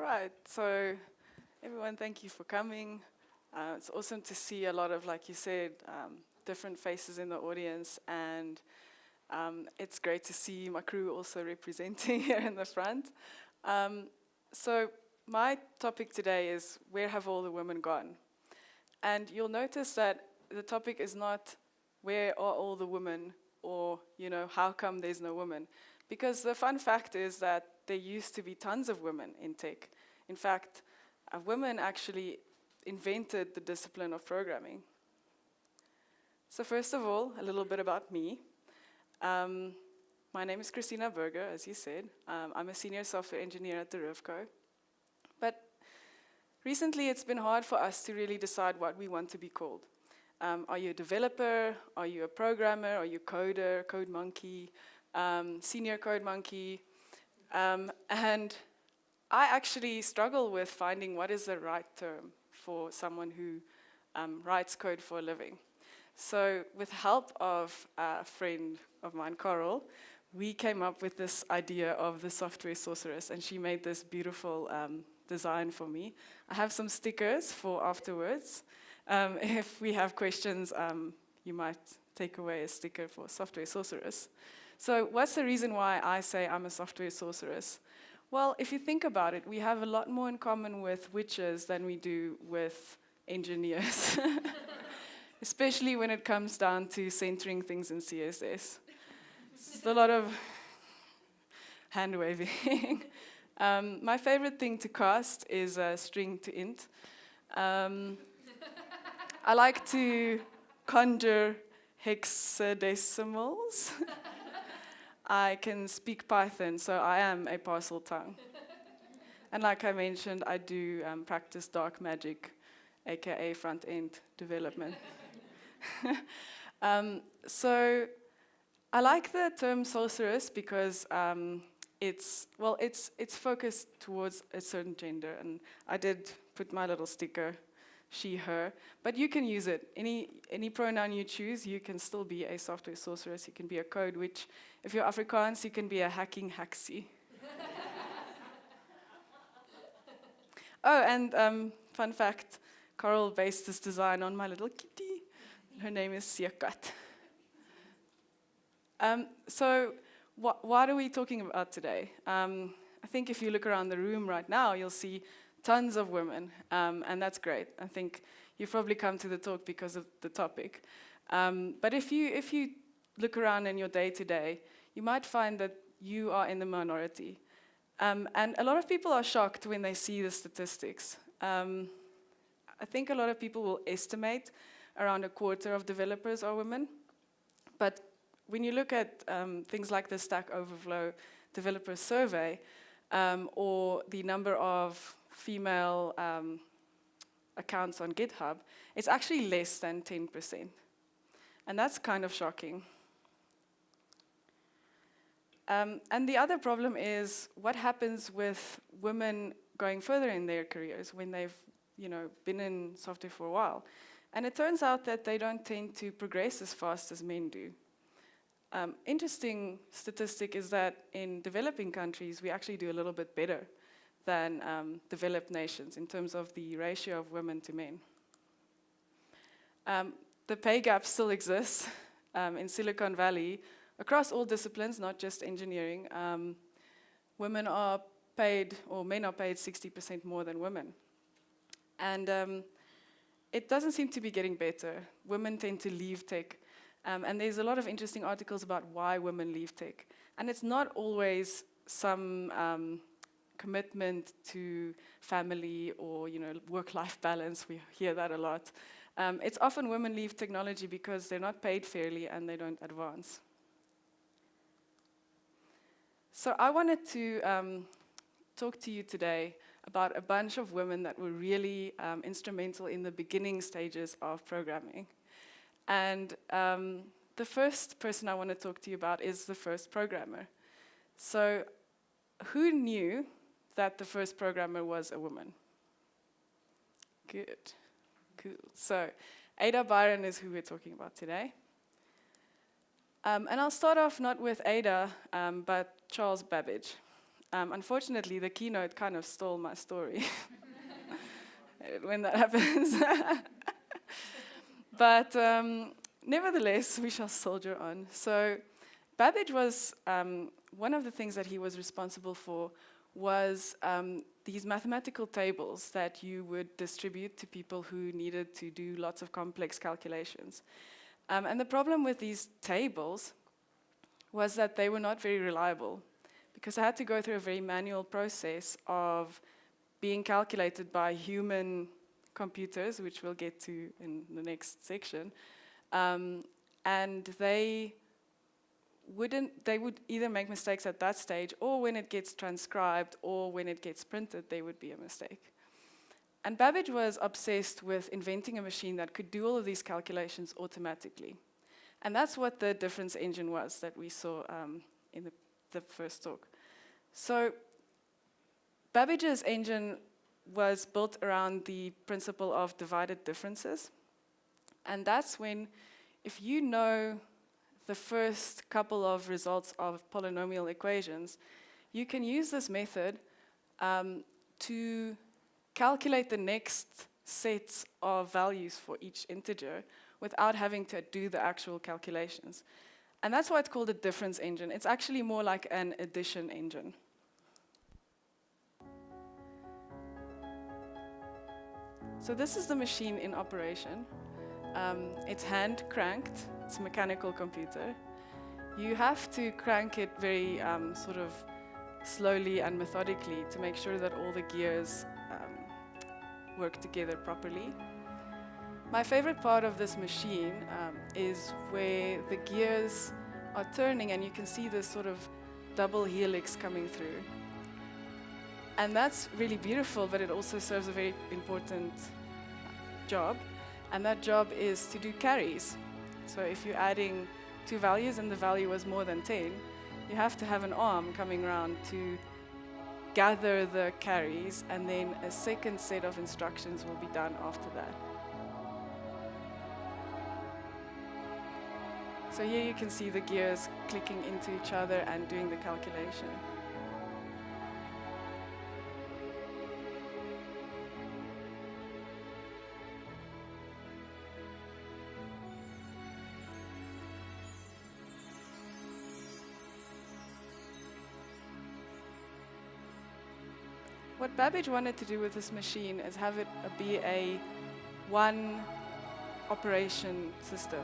right, so everyone, thank you for coming. It's awesome to see a lot of, like you said, different faces in the audience, and it's great to see my crew also representing here in the front. So my topic today is, where have all the women gone? And you'll notice that the topic is not, where are all the women, or, how come there's no women? Because the fun fact is that there used to be tons of women in tech. In fact, women actually invented the discipline of programming. So first of all, a little bit about me. My name is Christina Burger, as you said. I'm a senior software engineer at the RIVCO. But recently, it's been hard for us to really decide what we want to be called. Are you a developer? Are you a programmer? Are you a coder, code monkey, senior code monkey? And I actually struggle with finding what is the right term for someone who writes code for a living. So with help of a friend of mine, Cobol, we came up with this idea of the software sorceress, and she made this beautiful design for me. I have some stickers for afterwards. If we have questions, you might take away a sticker for software sorceress. So what's the reason why I say I'm a software sorceress? Well, if you think about it, we have a lot more in common with witches than we do with engineers. Especially when it comes down to centering things in CSS. It's a lot of hand waving. My favorite thing to cast is a string to int. I like to conjure hexadecimals. I can speak Python, so I am a parcel tongue. And like I mentioned, I do practice dark magic, aka front-end development. So I like the term sorceress because it's focused towards a certain gender, and I did put my little sticker, she, her, but you can use it. Any pronoun you choose, you can still be a software sorceress. You can be a code witch. If you're Afrikaans, you can be a hacking haxie. Oh, and fun fact, Cobol based this design on my little kitty. Her name is Siakat. So what are we talking about today? I think if you look around the room right now, you'll see tons of women, and that's great. I think you've probably come to the talk because of the topic. But if you look around in your day-to-day, you might find that you are in the minority. And a lot of people are shocked when they see the statistics. I think a lot of people will estimate around a quarter of developers are women. But when you look at things like the Stack Overflow developer survey, or the number of female accounts on GitHub, it's actually less than 10%. And that's kind of shocking. And the other problem is what happens with women going further in their careers when they've been in software for a while. And it turns out that they don't tend to progress as fast as men do. Interesting statistic is that in developing countries, we actually do a little bit better than developed nations in terms of the ratio of women to men. The pay gap still exists in Silicon Valley across all disciplines, not just engineering. Women are paid, or men are paid 60% more than women. And it doesn't seem to be getting better. Women tend to leave tech. And there's a lot of interesting articles about why women leave tech. And it's not always some commitment to family or work-life balance. We hear that a lot. It's often women leave technology because they're not paid fairly and they don't advance. So I wanted to talk to you today about a bunch of women that were really instrumental in the beginning stages of programming. And the first person I want to talk to you about is the first programmer. So who knew that the first programmer was a woman? Good, cool. So Ada Byron is who we're talking about today. And I'll start off not with Ada, but Charles Babbage. Unfortunately, the keynote kind of stole my story when that happens. But nevertheless, we shall soldier on. So Babbage was, one of the things that he was responsible for was these mathematical tables that you would distribute to people who needed to do lots of complex calculations. And the problem with these tables was that they were not very reliable, because I had to go through a very manual process of being calculated by human computers, which we'll get to in the next section. And they would either make mistakes at that stage, or when it gets transcribed, or when it gets printed, there would be a mistake. And Babbage was obsessed with inventing a machine that could do all of these calculations automatically. And that's what the difference engine was that we saw in the first talk. So Babbage's engine was built around the principle of divided differences. And that's when, if you know the first couple of results of polynomial equations, you can use this method to calculate the next sets of values for each integer without having to do the actual calculations. And that's why it's called a difference engine. It's actually more like an addition engine. So this is the machine in operation. It's hand cranked. It's a mechanical computer. You have to crank it very sort of slowly and methodically to make sure that all the gears work together properly. My favorite part of this machine is where the gears are turning and you can see this sort of double helix coming through. And that's really beautiful, but it also serves a very important job. And that job is to do carries. So if you're adding two values and the value was more than 10, you have to have an arm coming around to gather the carries, and then a second set of instructions will be done after that. So here you can see the gears clicking into each other and doing the calculation. What Babbage wanted to do with this machine is have it be a one operation system.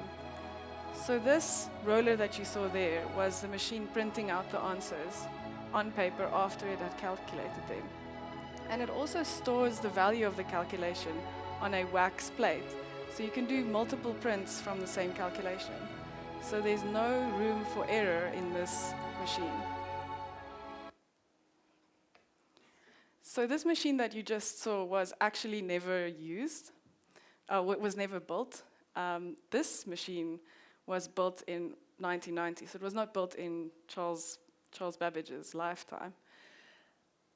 So this roller that you saw there was the machine printing out the answers on paper after it had calculated them. And it also stores the value of the calculation on a wax plate. So you can do multiple prints from the same calculation. So there's no room for error in this machine. So this machine that you just saw was actually never used, was never built. This machine was built in 1990, so it was not built in Charles Babbage's lifetime.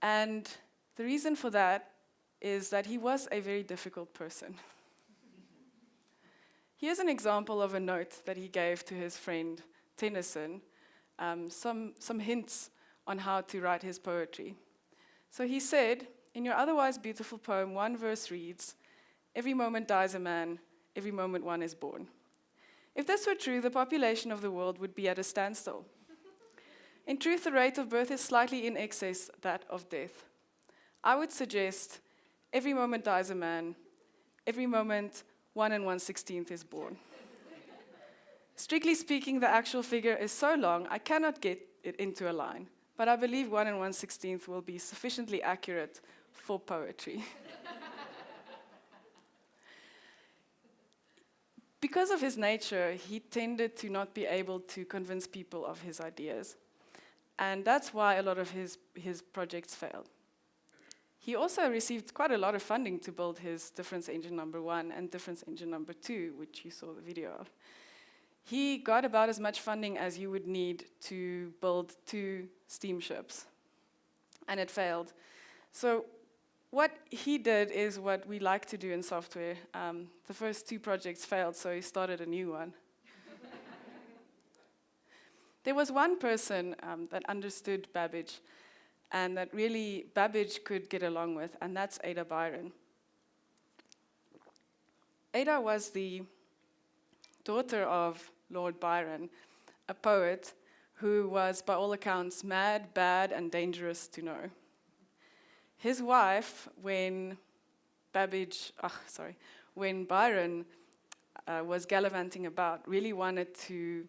And the reason for that is that he was a very difficult person. Here's an example of a note that he gave to his friend Tennyson, some hints on how to write his poetry. So he said, in your otherwise beautiful poem, one verse reads, "Every moment dies a man, every moment one is born." If this were true, the population of the world would be at a standstill. In truth, the rate of birth is slightly in excess that of death. I would suggest every moment dies a man, every moment 1 1/16 is born. Strictly speaking, the actual figure is so long, I cannot get it into a line. But I believe 1 1/16 will be sufficiently accurate for poetry. Because of his nature, he tended to not be able to convince people of his ideas. And that's why a lot of his projects failed. He also received quite a lot of funding to build his difference engine number 1 and difference engine number 2, which you saw the video of. He got about as much funding as you would need to build 2 steamships, and it failed. So what he did is what we like to do in software. The first 2 projects failed, so he started a new one. There was one person that understood Babbage, and that really Babbage could get along with, and that's Ada Byron. Ada was the daughter of Lord Byron, a poet who was, by all accounts, mad, bad, and dangerous to know. His wife, when Byron was gallivanting about, really wanted to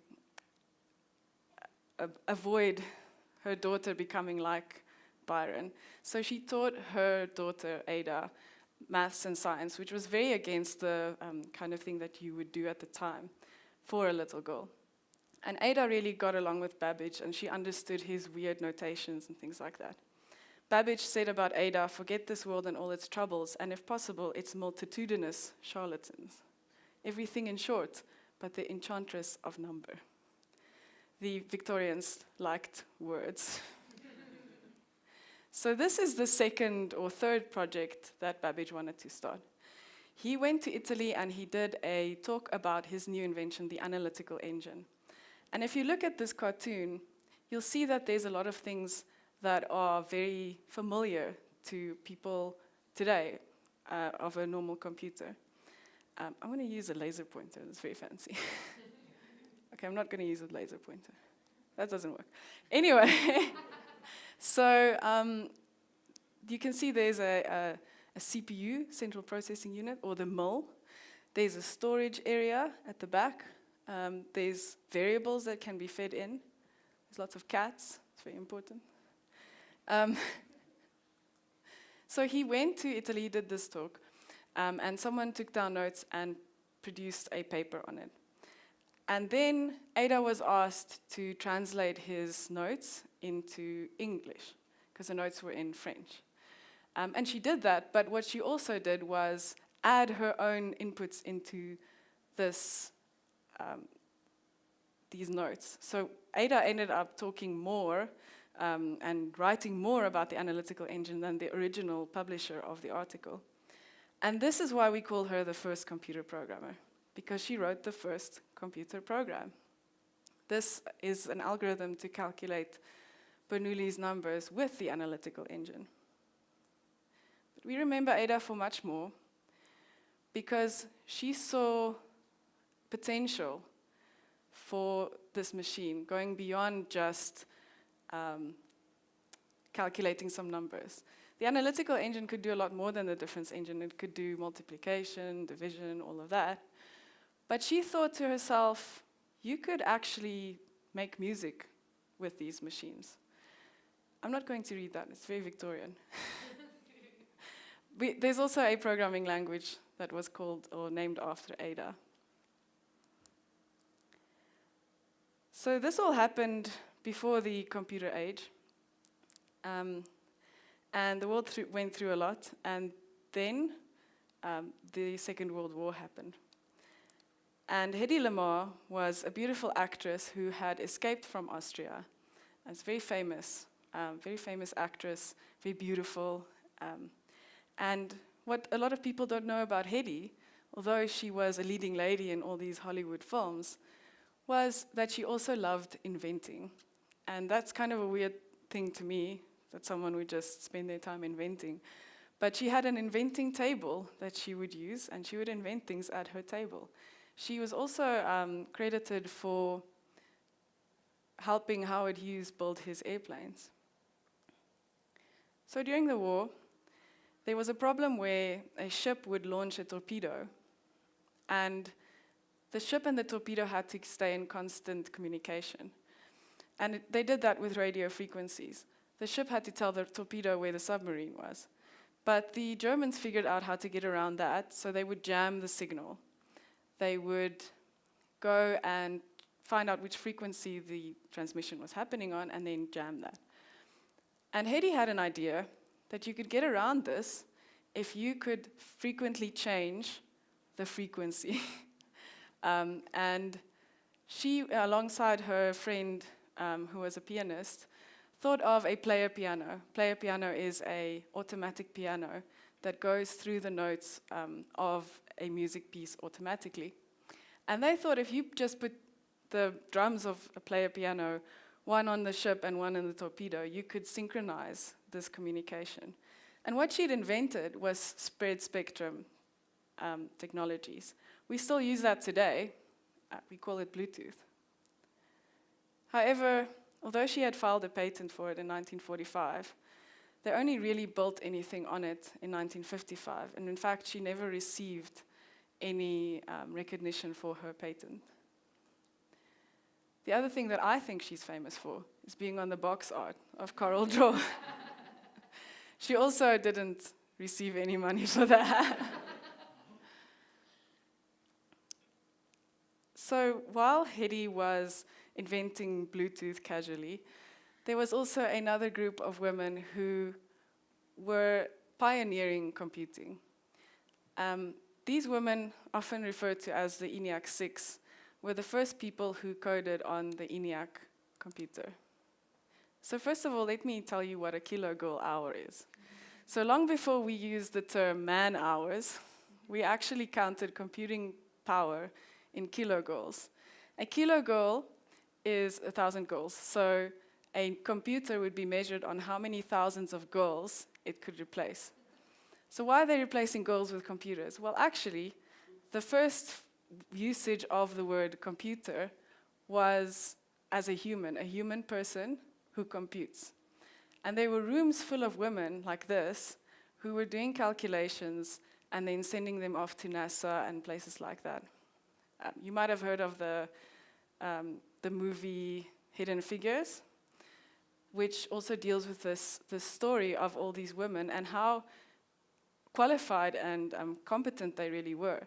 avoid her daughter becoming like Byron. So she taught her daughter, Ada, maths and science, which was very against the kind of thing that you would do at the time for a little girl. And Ada really got along with Babbage, and she understood his weird notations and things like that. Babbage said about Ada, "Forget this world and all its troubles, and if possible, its multitudinous charlatans. Everything in short, but the enchantress of number." The Victorians liked words. So this is the second or third project that Babbage wanted to start. He went to Italy and he did a talk about his new invention, the Analytical Engine. And if you look at this cartoon, you'll see that there's a lot of things that are very familiar to people today of a normal computer. I'm going to use a laser pointer. It's very fancy. Okay, I'm not going to use a laser pointer. That doesn't work. Anyway, so you can see there's a CPU, central processing unit, or the mill. There's a storage area at the back. There's variables that can be fed in. There's lots of cats. It's very important. So he went to Italy, did this talk, and someone took down notes and produced a paper on it. And then Ada was asked to translate his notes into English, because the notes were in French. And she did that, but what she also did was add her own inputs into this, these notes. So Ada ended up talking more and writing more about the Analytical Engine than the original publisher of the article. And this is why we call her the first computer programmer, because she wrote the first computer program. This is an algorithm to calculate Bernoulli's numbers with the Analytical Engine. But we remember Ada for much more, because she saw potential for this machine, going beyond just calculating some numbers. The Analytical Engine could do a lot more than the difference engine. It could do multiplication, division, all of that. But she thought to herself, you could actually make music with these machines. I'm not going to read that. It's very Victorian. There's also a programming language that was called or named after Ada. So this all happened before the computer age. And the world went through a lot. And then the Second World War happened. And Hedy Lamarr was a beautiful actress who had escaped from Austria. It's very famous actress, very beautiful. And what a lot of people don't know about Hedy, although she was a leading lady in all these Hollywood films, was that she also loved inventing. And that's kind of a weird thing to me, that someone would just spend their time inventing. But she had an inventing table that she would use, and she would invent things at her table. She was also credited for helping Howard Hughes build his airplanes. So during the war, there was a problem where a ship would launch a torpedo, and the ship and the torpedo had to stay in constant communication. And they did that with radio frequencies. The ship had to tell the torpedo where the submarine was. But the Germans figured out how to get around that, so they would jam the signal. They would go and find out which frequency the transmission was happening on, and then jam that. And Hedy had an idea that you could get around this if you could frequently change the frequency. And she, alongside her friend, who was a pianist, thought of a player piano. Player piano is an automatic piano that goes through the notes of a music piece automatically. And they thought if you just put the drums of a player piano one on the ship and one in the torpedo, you could synchronize this communication. And what she'd invented was spread spectrum technologies. We still use that today. We call it Bluetooth. However, although she had filed a patent for it in 1945, they only really built anything on it in 1955. And in fact, she never received any recognition for her patent. The other thing that I think she's famous for is being on the box art of Coral Draw. She also didn't receive any money for that. So while Hetty was inventing Bluetooth casually, there was also another group of women who were pioneering computing. These women, often referred to as the ENIAC 6, were the first people who coded on the ENIAC computer. So first of all, let me tell you what a kilogirl hour is. So long before we used the term man hours, we actually counted computing power in kilogirls. A kilogirl is 1,000 girls. So a computer would be measured on how many thousands of girls it could replace. So why are they replacing girls with computers? Well, actually, the first usage of the word computer was as a human person who computes. And there were rooms full of women like this who were doing calculations and then sending them off to NASA and places like that. You might have heard of the movie Hidden Figures, which also deals with this story of all these women and how qualified and competent they really were.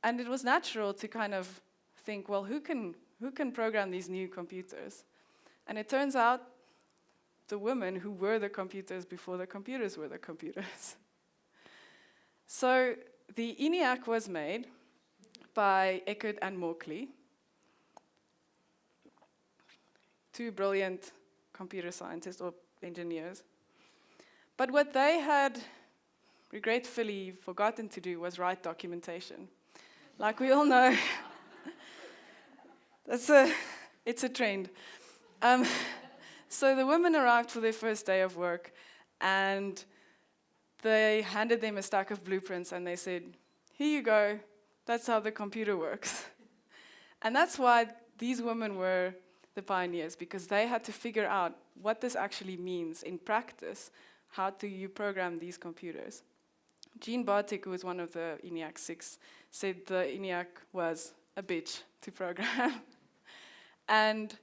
And it was natural to kind of think, well, who can program these new computers? And it turns out the women who were the computers before the computers were the computers. So the ENIAC was made by Eckert and Mauchly, two brilliant computer scientists or engineers. But what they had regretfully forgotten to do was write documentation. Like we all know, it's a trend. So the women arrived for their first day of work, and they handed them a stack of blueprints, and they said, here you go, that's how the computer works. And that's why these women were the pioneers, because they had to figure out what this actually means in practice. How do you program these computers? Jean Bartik, who was one of the ENIAC 6, said the ENIAC was a bitch to program. And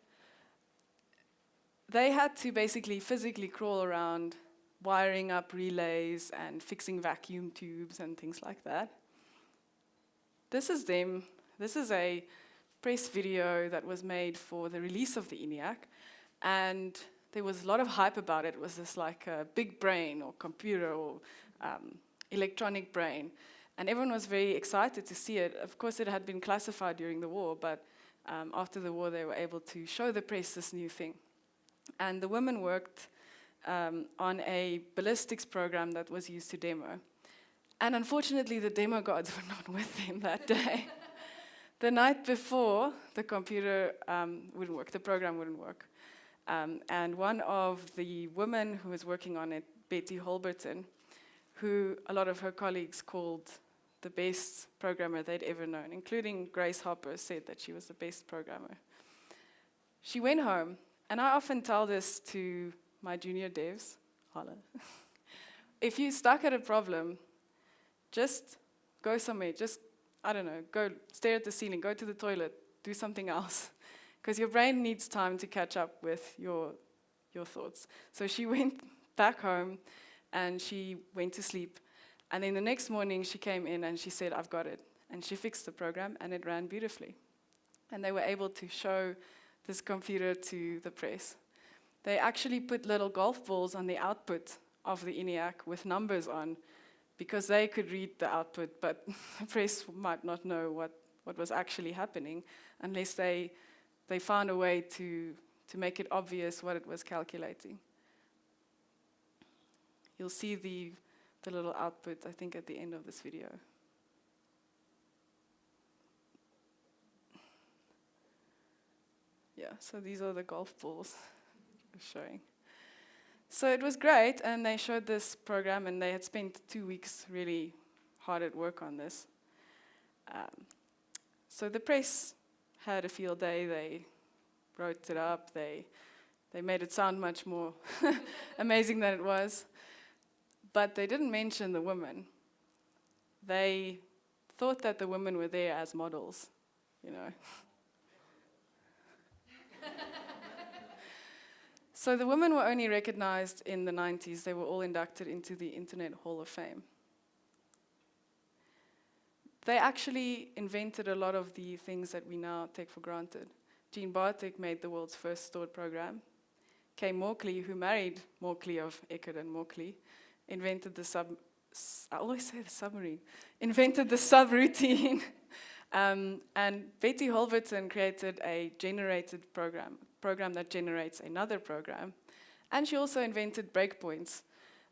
they had to basically physically crawl around, wiring up relays and fixing vacuum tubes and things like that. This is them. This is a press video that was made for the release of the ENIAC. And there was a lot of hype about it. It was this like a big brain or computer or electronic brain. And everyone was very excited to see it. Of course, it had been classified during the war, but after the war, they were able to show the press this new thing. And the women worked on a ballistics program that was used to demo. And unfortunately, the demo gods were not with them that day. The night before, the computer wouldn't work, the program wouldn't work. And one of the women who was working on it, Betty Holberton, who a lot of her colleagues called the best programmer they'd ever known, including Grace Hopper said that she was the best programmer. She went home, and I often tell this to my junior devs, holla. If you're stuck at a problem, just go somewhere, just, I don't know, go stare at the ceiling, go to the toilet, do something else. Because your brain needs time to catch up with your thoughts. So she went back home, and she went to sleep. And then the next morning, she came in, and she said, I've got it. And she fixed the program, and it ran beautifully. And they were able to show this computer to the press. They actually put little golf balls on the output of the ENIAC with numbers on, because they could read the output, but the press might not know what was actually happening unless they found a way to make it obvious what it was calculating. You'll see the little output, I think, at the end of this video. Yeah, so these are the golf balls showing. So it was great, and they showed this program, and they had spent 2 weeks really hard at work on this. So the press had a field day. They wrote it up. They made it sound much more amazing than it was. But they didn't mention the women. They thought that the women were there as models, you know. So the women were only recognized in the 90s. They were all inducted into the Internet Hall of Fame. They actually invented a lot of the things that we now take for granted. Jean Bartik made the world's first stored program. Kay Morkley, who married Morkley of Eckert and Morkley, invented the invented the subroutine. And Betty Holverton created a generated program that generates another program. And she also invented breakpoints.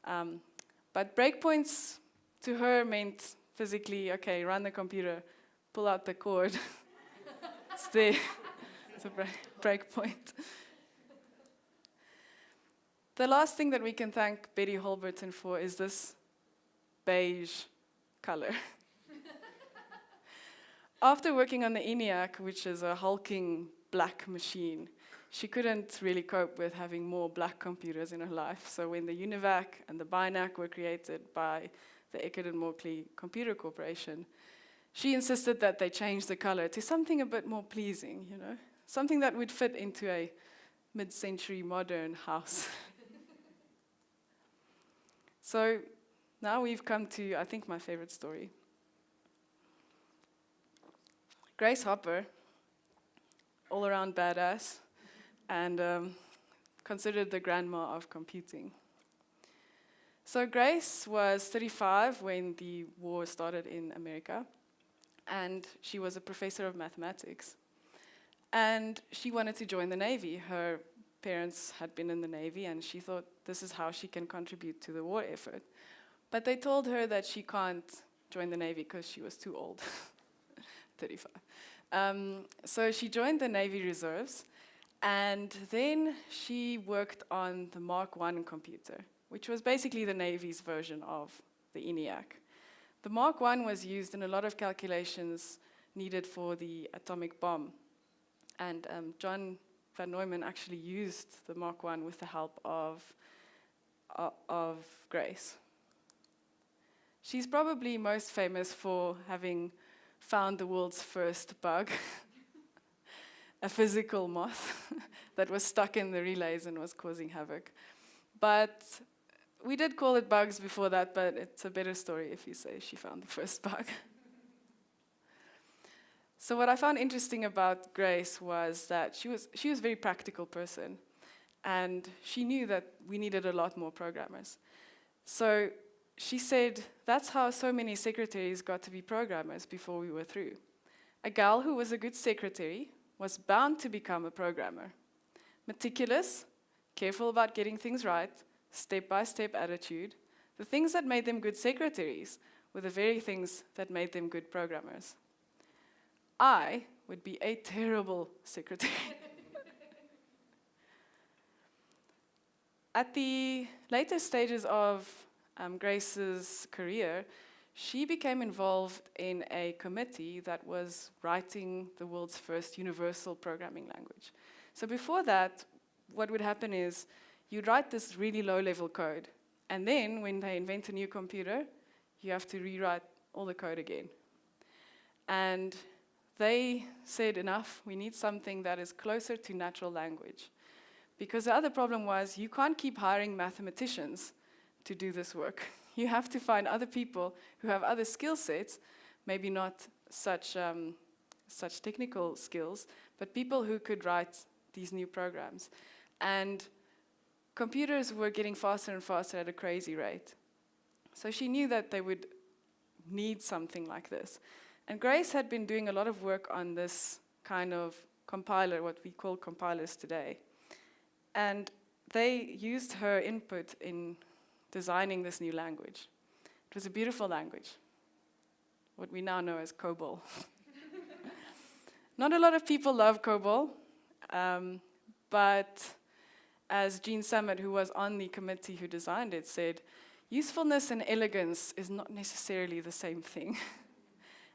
But breakpoints to her meant physically, okay, run the computer, pull out the cord. It's there. It's a breakpoint. The last thing that we can thank Betty Holverton for is this beige color. After working on the ENIAC, which is a hulking black machine, she couldn't really cope with having more black computers in her life. So when the UNIVAC and the BINAC were created by the Eckert and Morkley Computer Corporation, she insisted that they change the color to something a bit more pleasing, you know, something that would fit into a mid-century modern house. So now we've come to, I think, my favorite story. Grace Hopper, all-around badass, and considered the grandma of computing. So Grace was 35 when the war started in America, and she was a professor of mathematics. And she wanted to join the Navy. Her parents had been in the Navy, and she thought this is how she can contribute to the war effort. But they told her that she can't join the Navy because she was too old, 35. So she joined the Navy Reserves, and then she worked on the Mark I computer, which was basically the Navy's version of the ENIAC. The Mark I was used in a lot of calculations needed for the atomic bomb. And John Van Neumann actually used the Mark I with the help of Grace. She's probably most famous for having found the world's first bug, a physical moth that was stuck in the relays and was causing havoc. But we did call it bugs before that, but it's a better story if you say she found the first bug. So what I found interesting about Grace was that she was a very practical person, and she knew that we needed a lot more programmers. So she said, that's how so many secretaries got to be programmers before we were through. A gal who was a good secretary was bound to become a programmer. Meticulous, careful about getting things right, step-by-step attitude, the things that made them good secretaries were the very things that made them good programmers. I would be a terrible secretary. At the later stages of Grace's career, she became involved in a committee that was writing the world's first universal programming language. So before that, what would happen is you'd write this really low-level code, and then when they invent a new computer, you have to rewrite all the code again. And they said, enough, we need something that is closer to natural language. Because the other problem was you can't keep hiring mathematicians to do this work. You have to find other people who have other skill sets, maybe not such technical skills, but people who could write these new programs. And computers were getting faster and faster at a crazy rate. So she knew that they would need something like this. And Grace had been doing a lot of work on this kind of compiler, what we call compilers today. And they used her input in designing this new language. It was a beautiful language, what we now know as Cobol. Not a lot of people love Cobol. But as Jean Summit, who was on the committee who designed it, said, usefulness and elegance is not necessarily the same thing.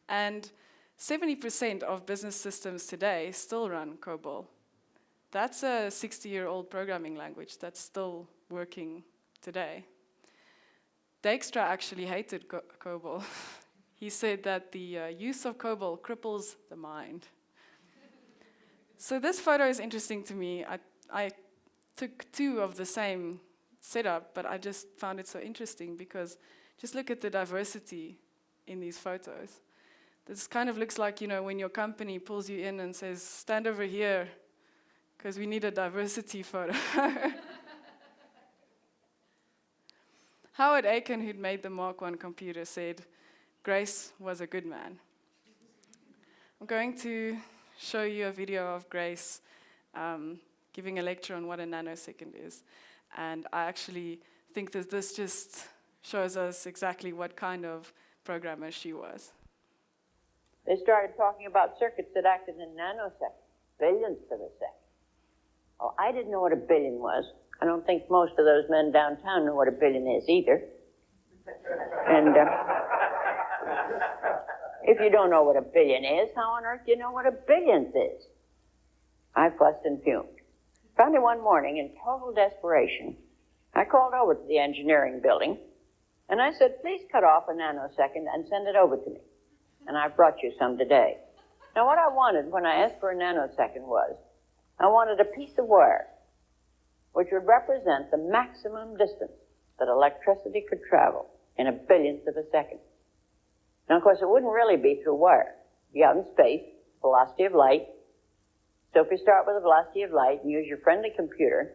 And 70% of business systems today still run Cobol. That's a 60-year-old programming language that's still working today. Dijkstra actually hated Cobol. He said that the use of Cobol cripples the mind. So this photo is interesting to me. I took two of the same setup, but I just found it so interesting because just look at the diversity in these photos. This kind of looks like, when your company pulls you in and says, stand over here, because we need a diversity photo. Howard Aiken, who'd made the Mark I computer, said, Grace was a good man. I'm going to show you a video of Grace giving a lecture on what a nanosecond is. And I actually think that this just shows us exactly what kind of programmer she was. They started talking about circuits that acted in nanoseconds, billionths of a second. Oh, I didn't know what a billion was. I don't think most of those men downtown know what a billion is either. And if you don't know what a billion is, how on earth do you know what a billionth is? I fussed and fumed. Finally, one morning, in total desperation, I called over to the engineering building, and I said, please cut off a nanosecond and send it over to me. And I've brought you some today. Now, what I wanted when I asked for a nanosecond was, I wanted a piece of wire which would represent the maximum distance that electricity could travel in a billionth of a second. Now, of course, it wouldn't really be through wire. It'd be out in space, velocity of light. So if you start with the velocity of light and use your friendly computer,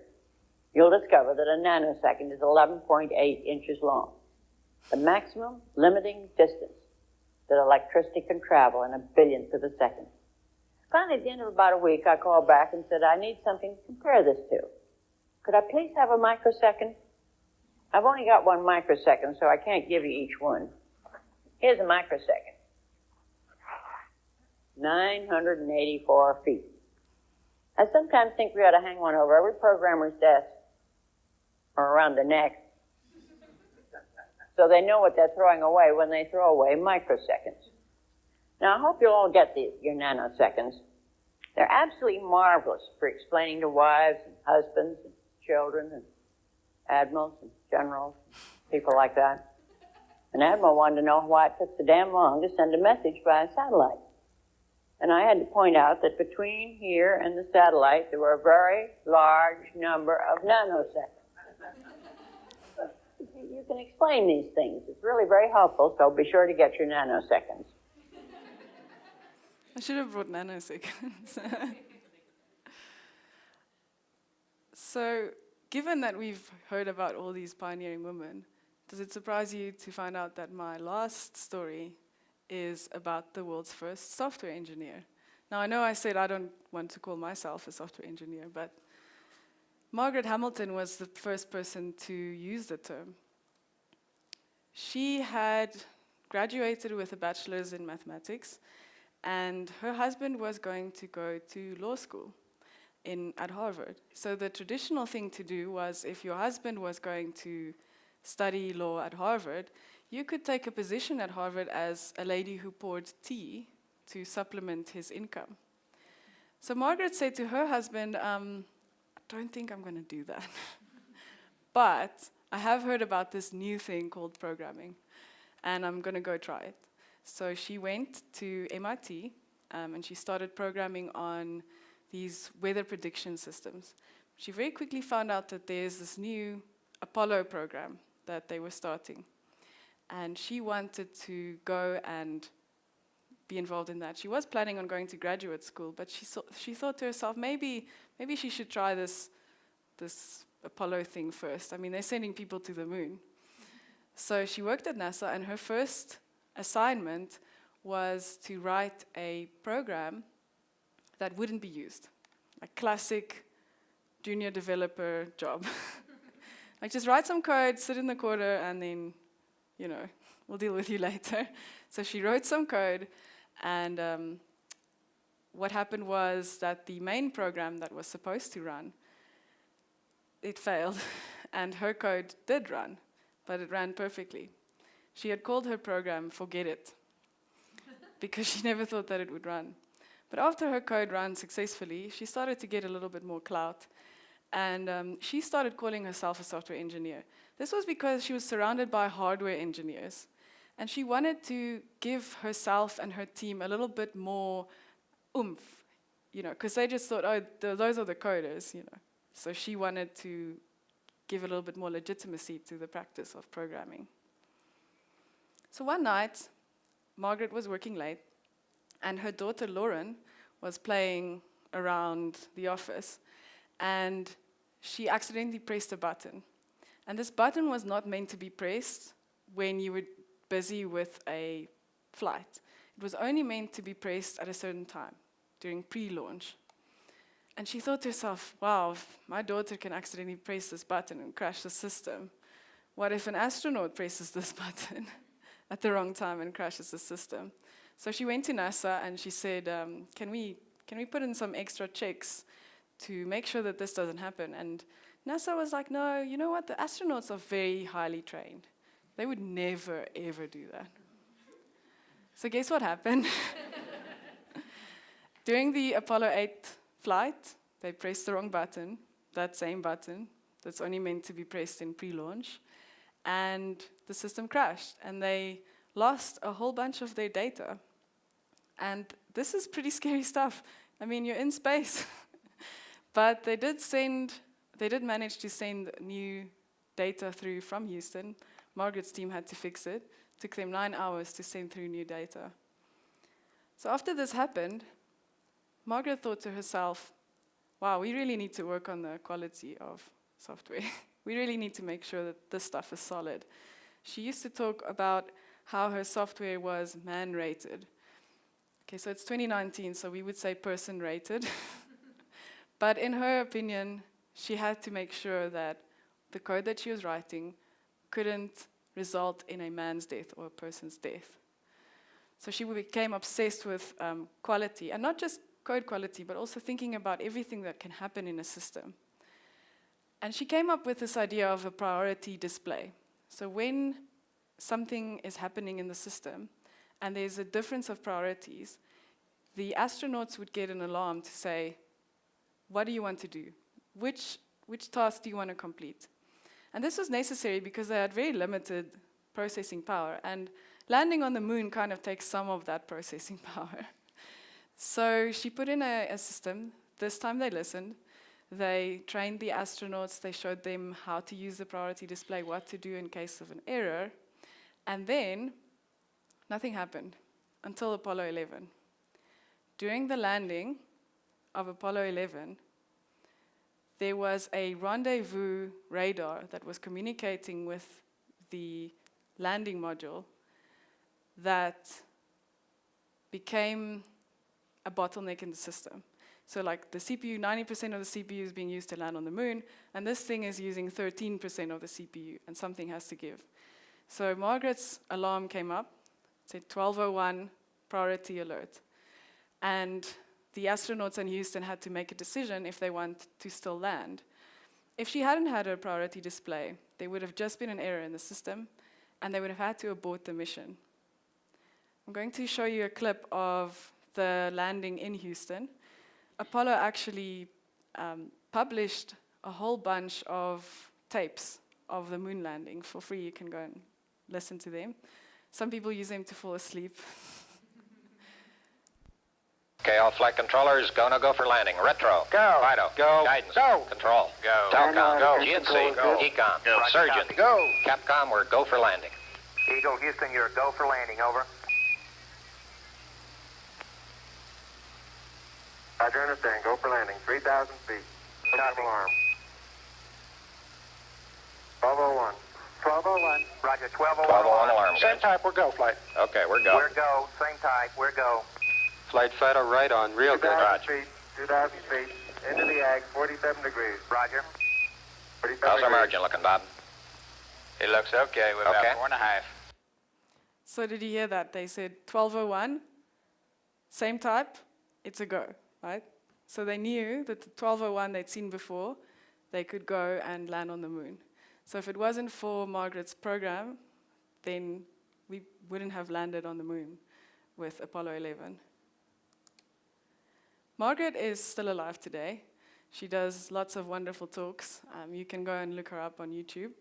you'll discover that a nanosecond is 11.8 inches long. The maximum limiting distance that electricity can travel in a billionth of a second. Finally, at the end of about a week, I called back and said, I need something to compare this to. Could I please have a microsecond? I've only got one microsecond, so I can't give you each one. Here's a microsecond. 984 feet. I sometimes think we ought to hang one over every programmer's desk or around the neck so they know what they're throwing away when they throw away microseconds. Now, I hope you'll all get your nanoseconds. They're absolutely marvelous for explaining to wives and husbands and children and admirals and generals, people like that. An admiral wanted to know why it took so damn long to send a message by a satellite. And I had to point out that between here and the satellite, there were a very large number of nanoseconds. You can explain these things. It's really very helpful, so be sure to get your nanoseconds. I should have brought nanoseconds. So, given that we've heard about all these pioneering women, does it surprise you to find out that my last story is about the world's first software engineer? Now, I know I said I don't want to call myself a software engineer, but Margaret Hamilton was the first person to use the term. She had graduated with a bachelor's in mathematics, and her husband was going to go to law school at Harvard. So the traditional thing to do was, if your husband was going to study law at Harvard, you could take a position at Harvard as a lady who poured tea to supplement his income. So Margaret said to her husband, I don't think I'm going to do that. But I have heard about this new thing called programming, and I'm going to go try it. So she went to MIT, and she started programming on these weather prediction systems. She very quickly found out that there's this new Apollo program that they were starting. And she wanted to go and be involved in that. She was planning on going to graduate school, but she thought to herself, maybe she should try this Apollo thing first. I mean, they're sending people to the moon. So she worked at NASA, and her first assignment was to write a program that wouldn't be used. A classic junior developer job. Like, just write some code, sit in the corner, and then, we'll deal with you later. So she wrote some code, and what happened was that the main program that was supposed to run, it failed, and her code did run, but it ran perfectly. She had called her program Forget It, because she never thought that it would run. But after her code ran successfully, she started to get a little bit more clout, and she started calling herself a software engineer. This was because she was surrounded by hardware engineers, and she wanted to give herself and her team a little bit more oomph, because they just thought, oh, those are the coders, So she wanted to give a little bit more legitimacy to the practice of programming. So one night, Margaret was working late, and her daughter Lauren was playing around the office, and she accidentally pressed a button. And this button was not meant to be pressed when you were busy with a flight. It was only meant to be pressed at a certain time, during pre-launch. And she thought to herself, wow, if my daughter can accidentally press this button and crash the system, what if an astronaut presses this button at the wrong time and crashes the system? So she went to NASA and she said, can we put in some extra checks to make sure that this doesn't happen? And NASA was like, no, you know what? The astronauts are very highly trained. They would never, ever do that. So guess what happened? During the Apollo 8 flight, they pressed the wrong button, that same button that's only meant to be pressed in pre-launch, and the system crashed, and they lost a whole bunch of their data. And this is pretty scary stuff. I mean, you're in space. But they did manage to send new data through from Houston. Margaret's team had to fix it. It took them 9 hours to send through new data. So after this happened, Margaret thought to herself, wow, we really need to work on the quality of software. We really need to make sure that this stuff is solid. She used to talk about how her software was man-rated. Okay, so it's 2019, so we would say person-rated. But in her opinion, she had to make sure that the code that she was writing couldn't result in a man's death or a person's death. So she became obsessed with quality, and not just code quality, but also thinking about everything that can happen in a system. And she came up with this idea of a priority display. So when something is happening in the system, and there's a difference of priorities, the astronauts would get an alarm to say, what do you want to do? Which task do you want to complete? And this was necessary because they had very limited processing power, and landing on the moon kind of takes some of that processing power. So she put in a system. This time they listened. They trained the astronauts. They showed them how to use the priority display, what to do in case of an error. And then nothing happened until Apollo 11. During the landing of Apollo 11, there was a rendezvous radar that was communicating with the landing module that became a bottleneck in the system. So like the CPU, 90% of the CPU is being used to land on the moon, and this thing is using 13% of the CPU, and something has to give. So Margaret's alarm came up, it said 12:01, priority alert. And the astronauts in Houston had to make a decision if they want to still land. If she hadn't had a priority display, there would have just been an error in the system, and they would have had to abort the mission. I'm going to show you a clip of the landing in Houston. Apollo actually published a whole bunch of tapes of the moon landing for free. You can go and listen to them. Some people use them to fall asleep. Okay, all flight controllers, go for landing. Retro. Go. Fido. Go. Guidance. Go. Control. Go. Telcom. Go. GNC. Go. Ecom. Go. Surgeon. Go. Capcom, we're go for landing. Eagle, Houston, you're go for landing, over. Roger, understand. Go for landing. 3,000 feet. Copy. Alarm. 1201. 1201. Roger, 1201. 1201 alarm. Same type, we're go, flight. Okay, we're go. We're go. Same type, we're go. Flight Fido right on. Real good. 2,000 Roger. feet. 2,000 feet. Into the ag, 47 degrees. Roger. 47 How's our degrees. margin looking, Bob? It looks okay. We're Okay. about 4.5. So did you hear that? They said 12:01, same type, it's a go, right? So they knew that the 1201 they'd seen before, they could go and land on the moon. So if it wasn't for Margaret's program, then we wouldn't have landed on the moon with Apollo 11. Margaret is still alive today. She does lots of wonderful talks. You can go and look her up on YouTube.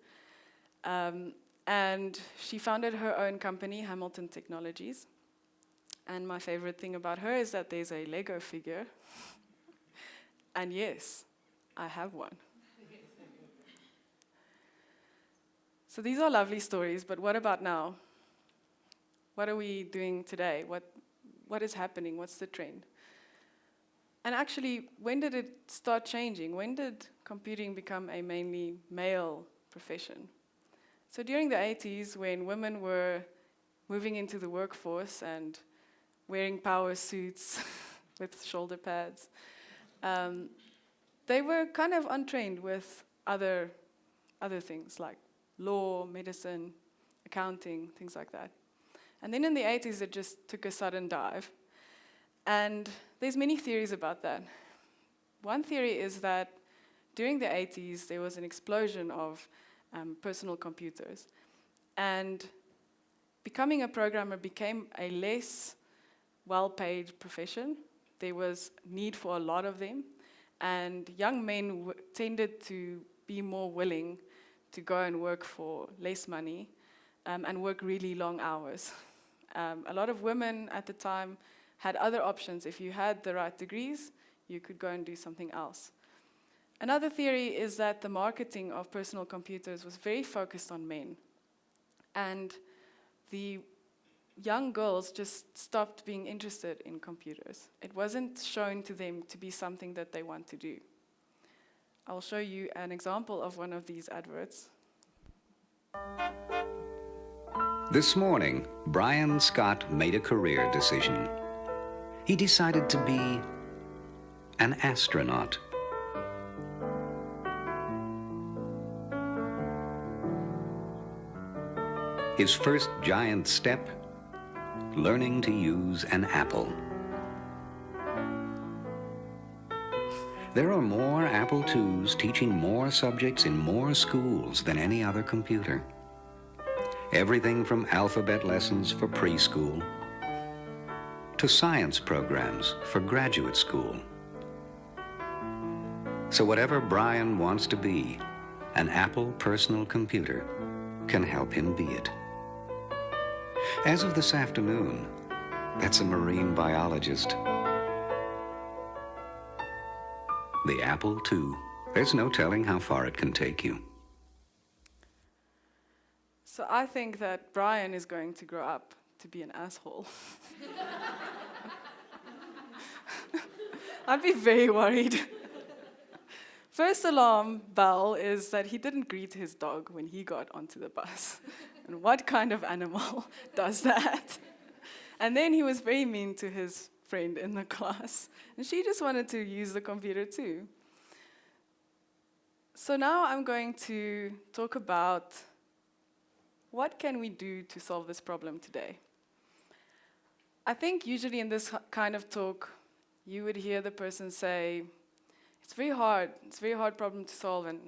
And she founded her own company, Hamilton Technologies. And my favorite thing about her is that there's a Lego figure. And yes, I have one. So these are lovely stories, but what about now? What are we doing today? What is happening? What's the trend? And actually, when did it start changing? When did computing become a mainly male profession? So during the 80s, when women were moving into the workforce and wearing power suits with shoulder pads, they were kind of untrained with other things like law, medicine, accounting, things like that. And then in the 80s, it just took a sudden dive. And there's many theories about that. One theory is that during the 80s, there was an explosion of personal computers. And becoming a programmer became a less well-paid profession. There was need for a lot of them. And young men tended to be more willing to go and work for less money and work really long hours. A lot of women at the time had other options. If you had the right degrees, you could go and do something else. Another theory is that the marketing of personal computers was very focused on men. And the young girls just stopped being interested in computers. It wasn't shown to them to be something that they want to do. I'll show you an example of one of these adverts. This morning, Brian Scott made a career decision. He decided to be an astronaut. His first giant step, learning to use an Apple. There are more Apple IIs teaching more subjects in more schools than any other computer. Everything from alphabet lessons for preschool to science programs for graduate school. So whatever Brian wants to be, an Apple personal computer can help him be it. As of this afternoon, that's a marine biologist. The Apple II. There's no telling how far it can take you. So I think that Brian is going to grow up to be an asshole. I'd be very worried. First alarm bell is that he didn't greet his dog when he got onto the bus. And what kind of animal does that? And then he was very mean to his friend in the class. And she just wanted to use the computer too. So now I'm going to talk about what can we do to solve this problem today. I think usually in this kind of talk, you would hear the person say, it's a very hard problem to solve, and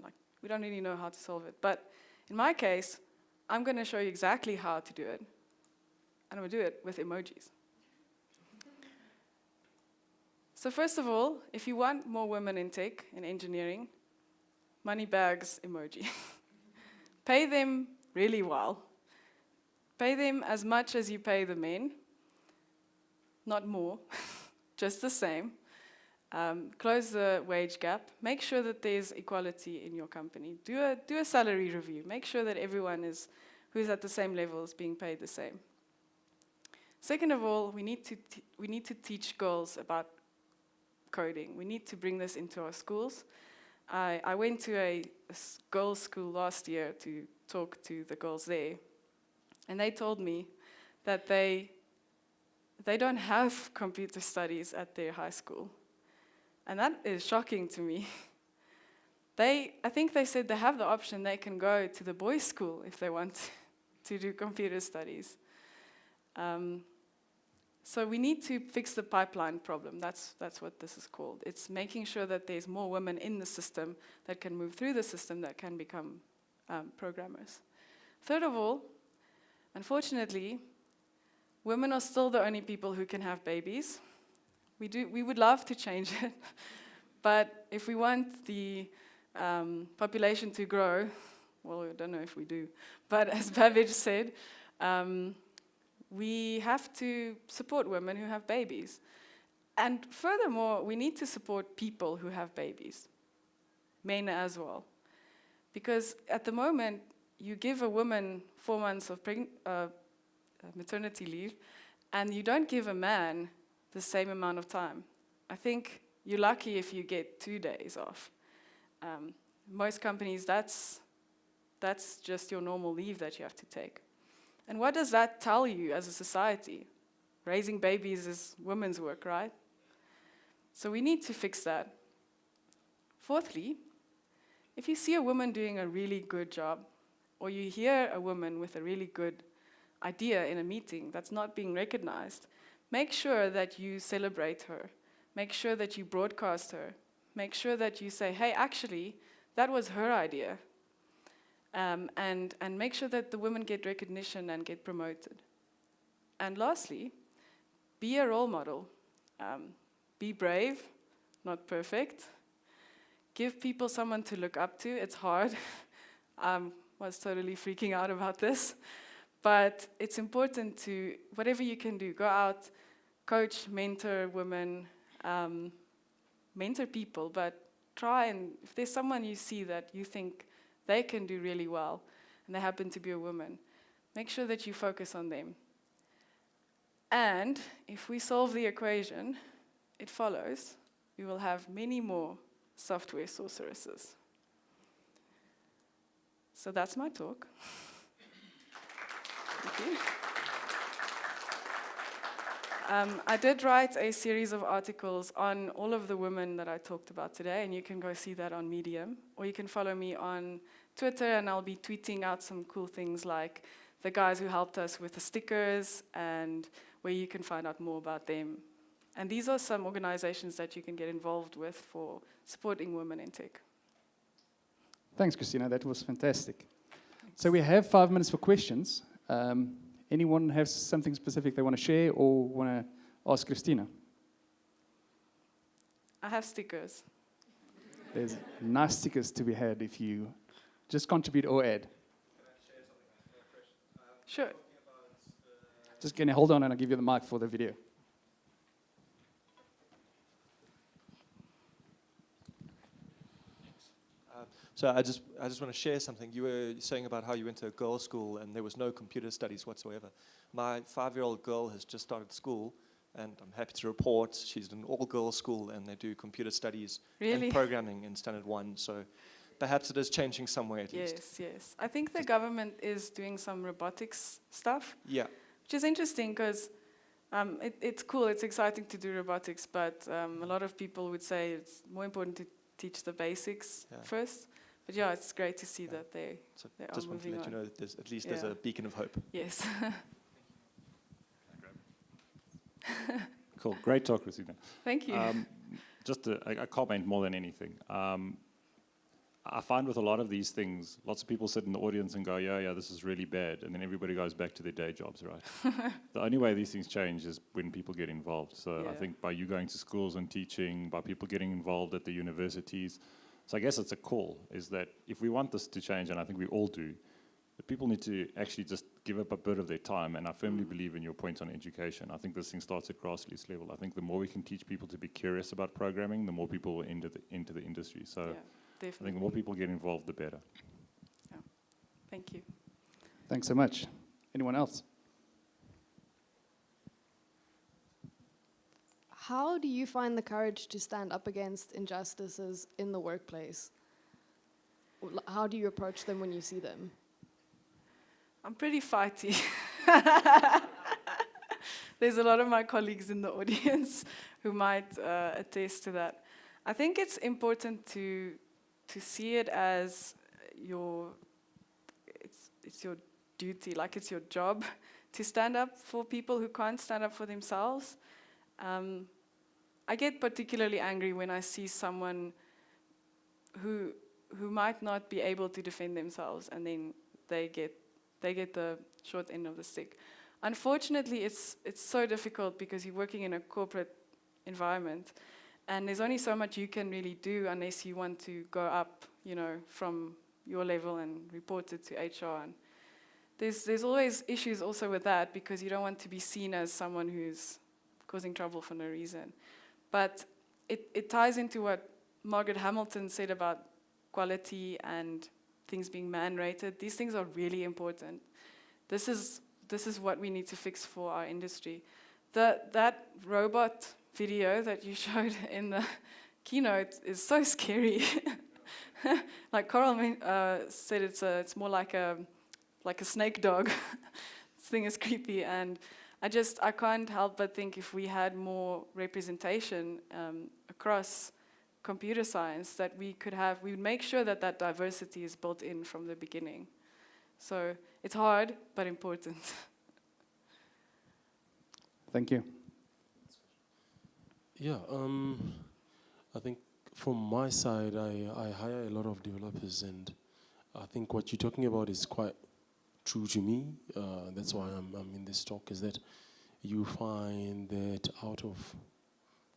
we don't really know how to solve it. But in my case, I'm going to show you exactly how to do it. And I'm going to do it with emojis. So first of all, if you want more women in tech, in engineering, money bags emoji. Pay them really well. Pay them as much as you pay the men. Not more, just the same. Close the wage gap. Make sure that there's equality in your company. Do a salary review. Make sure that everyone who's at the same level is being paid the same. Second of all, we need to teach girls about coding. We need to bring this into our schools. I went to a girls' school last year to talk to the girls there, and they told me that they don't have computer studies at their high school. And that is shocking to me. I think they said they have the option, they can go to the boys' school if they want to do computer studies. So we need to fix the pipeline problem. That's what this is called. It's making sure that there's more women in the system that can move through the system that can become programmers. Third of all, unfortunately, women are still the only people who can have babies. We would love to change it, but if we want the population to grow, well, I don't know if we do, but as Babbage said, we have to support women who have babies. And furthermore, we need to support people who have babies, men as well. Because at the moment, you give a woman 4 months of maternity leave, and you don't give a man the same amount of time. I think you're lucky if you get 2 days off. Most companies, that's just your normal leave that you have to take. And what does that tell you as a society? Raising babies is women's work, right? So we need to fix that. Fourthly, if you see a woman doing a really good job, or you hear a woman with a really good idea in a meeting that's not being recognized, make sure that you celebrate her. Make sure that you broadcast her. Make sure that you say, hey, actually, that was her idea. And make sure that the women get recognition and get promoted. And lastly, be a role model. Be brave, not perfect. Give people someone to look up to. It's hard. I was totally freaking out about this. But it's important to, whatever you can do, go out, coach, mentor women, mentor people, but try and, if there's someone you see that you think they can do really well, and they happen to be a woman, make sure that you focus on them. And if we solve the equation, it follows, we will have many more software sorceresses. So that's my talk. Thank you. I did write a series of articles on all of the women that I talked about today, and you can go see that on Medium, or you can follow me on Twitter, and I'll be tweeting out some cool things like the guys who helped us with the stickers, and where you can find out more about them. And these are some organizations that you can get involved with for supporting women in tech. Thanks, Christina. That was fantastic. So we have 5 minutes for questions. Anyone have something specific they want to share or want to ask Christina? I have stickers. There's nice stickers to be had if you just contribute or add. Sure. Just can you hold on and I'll give you the mic for the video. So I just want to share something. You were saying about how you went to a girls' school and there was no computer studies whatsoever. My 5-year-old girl has just started school, and I'm happy to report she's in an all-girls school and they do computer studies and programming in Standard 1. So perhaps it is changing somewhere at least. Yes. I think the government is doing some robotics stuff. Yeah. Which is interesting because it's cool, it's exciting to do robotics, but a lot of people would say it's more important to teach the basics first. But yeah, it's great to see that they are just want to moving let you know that there's a beacon of hope. Yes. Cool, great talk, Christina. Thank you. Just a comment more than anything. I find with a lot of these things, lots of people sit in the audience and go, yeah, this is really bad, and then everybody goes back to their day jobs, right? The only way these things change is when people get involved. So I think by you going to schools and teaching, by people getting involved at the universities, so I guess it's a call, is that if we want this to change, and I think we all do, that people need to actually just give up a bit of their time, and I firmly believe in your point on education. I think this thing starts at grassroots level. I think the more we can teach people to be curious about programming, the more people will enter into the industry. So I think the more people get involved, the better. Yeah. Thank you. Thanks so much. Anyone else? How do you find the courage to stand up against injustices in the workplace? How do you approach them when you see them? I'm pretty fighty. There's a lot of my colleagues in the audience who might attest to that. I think it's important to see it as it's your duty, like it's your job to stand up for people who can't stand up for themselves. I get particularly angry when I see someone who might not be able to defend themselves, and then they get the short end of the stick. Unfortunately, it's so difficult because you're working in a corporate environment, and there's only so much you can really do unless you want to go up, from your level and report it to HR. And there's always issues also with that, because you don't want to be seen as someone who's causing trouble for no reason. But it ties into what Margaret Hamilton said about quality and things being man-rated. These things are really important. This is what we need to fix for our industry. That robot video that you showed in the keynote is so scary. Like Coral said, it's more like a snake dog. This thing is creepy, and I can't help but think if we had more representation across computer science, that we would make sure that diversity is built in from the beginning. So it's hard, but important. Thank you. Yeah, I think from my side, I hire a lot of developers, and I think what you're talking about is quite true to me. That's why I'm in this talk, is that you find that out of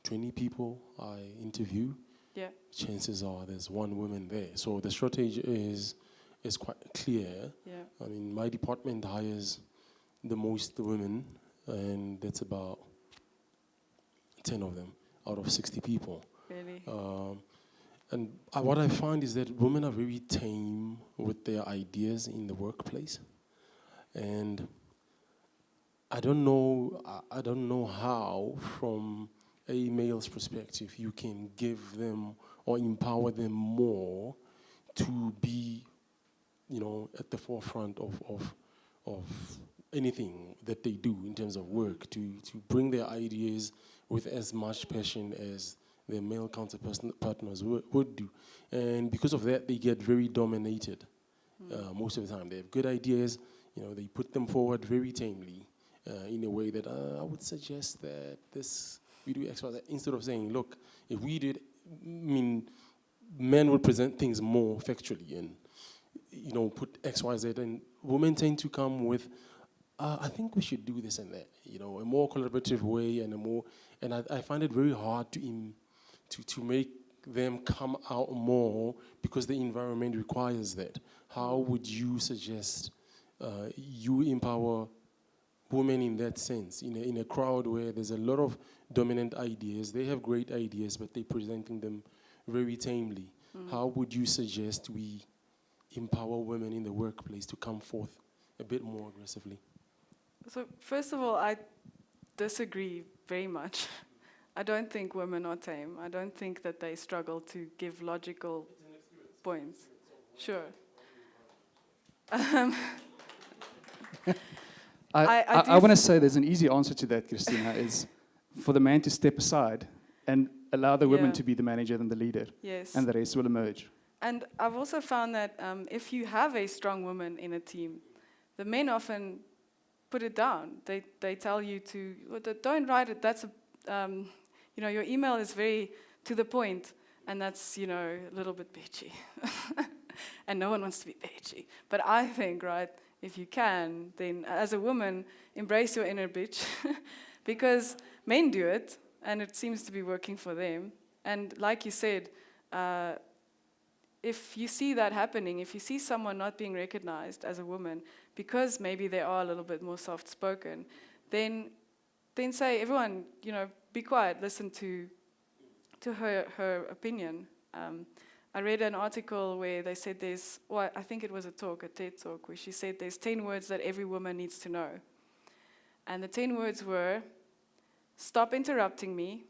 20 people I interview, chances are there's one woman there. So the shortage is quite clear. Yeah. I mean, my department hires the most women, and that's about 10 of them out of 60 people. Really? And what I find is that women are very tame with their ideas in the workplace. And I don't know how, from a male's perspective, you can give them or empower them more to be, at the forefront of anything that they do in terms of work, to bring their ideas with as much passion as their male partners would do. And because of that, they get very dominated most of the time. They have good ideas, they put them forward very tamely in a way that I would suggest that we do X, Y, Z, instead of saying, look, if we did, men would present things more factually and, put X, Y, Z, and women tend to come with, I think we should do this and that, a more collaborative way and I find it very hard to make them come out more because the environment requires that. How would you suggest you empower women in that sense, in a crowd where there's a lot of dominant ideas? They have great ideas, but they're presenting them very tamely. How would you suggest we empower women in the workplace to come forth a bit more aggressively? So first of all, I disagree very much. I don't think women are tame. I don't think that they struggle to give logical points. Sure. I want to say there's an easy answer to that, Christina, is for the man to step aside and allow the woman to be the manager and the leader. Yes. And the rest will emerge. And I've also found that if you have a strong woman in a team, the men often put it down. They tell you to, don't write it, that's your email is very to the point, and that's, a little bit bitchy. And no one wants to be bitchy. But I think, right, if you can, then as a woman, embrace your inner bitch, because men do it, and it seems to be working for them. And like you said, if you see that happening, if you see someone not being recognized as a woman, because maybe they are a little bit more soft-spoken, then say, everyone, be quiet, listen to her opinion. I read an article where they said I think it was a TED talk, where she said there's 10 words that every woman needs to know. And the 10 words were, stop interrupting me,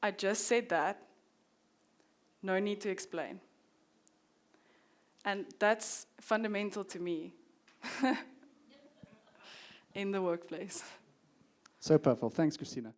I just said that, no need to explain. And that's fundamental to me in the workplace. So powerful. Thanks, Christina.